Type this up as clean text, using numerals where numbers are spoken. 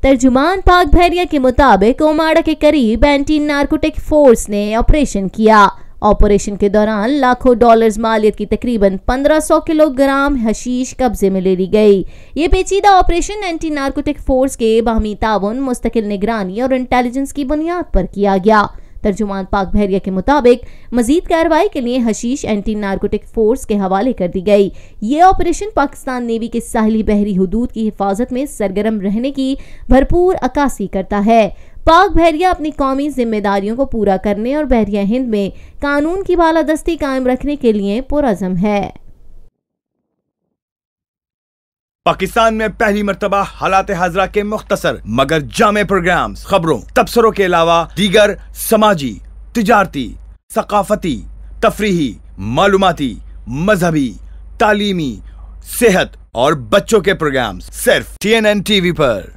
तर्जुमान पाक बहरिया के मुताबिक ओमाड़ा के करीब एंटी नारकोटिक फोर्स ने ऑपरेशन किया। ऑपरेशन के दौरान लाखों डॉलर्स मालियत की तकरीबन 1500 किलोग्राम हशीश कब्जे में ले ली गई। ये पेचीदा ऑपरेशन एंटी नारकोटिक फोर्स के बाहमी ताउन, मुस्तकिल निगरानी और इंटेलिजेंस की बुनियाद पर किया गया। तर्जुमान पाक बहरिया के मुताबिक मजीद कार्रवाई के लिए हशीश एंटी नारकोटिक फोर्स के हवाले कर दी गई। ये ऑपरेशन पाकिस्तान नेवी के साहिली बहरी हुदूद की हिफाजत में सरगर्म रहने की भरपूर अक्कासी करता है। पाक बहरिया अपनी कौमी जिम्मेदारियों को पूरा करने और बहरिया हिंद में कानून की बालादस्ती कायम रखने के लिए पुरअज़्म है। पाकिस्तान में पहली मर्तबा हालात हाजरा के मुख्तसर मगर जामे प्रोग्राम्स, खबरों, तबसरों के अलावा दीगर समाजी, तिजारती, सकाफती, तफरीही, मालूमाती, मजहबी, तालीमी, सेहत और बच्चों के प्रोग्राम्स सिर्फ TNN TV पर।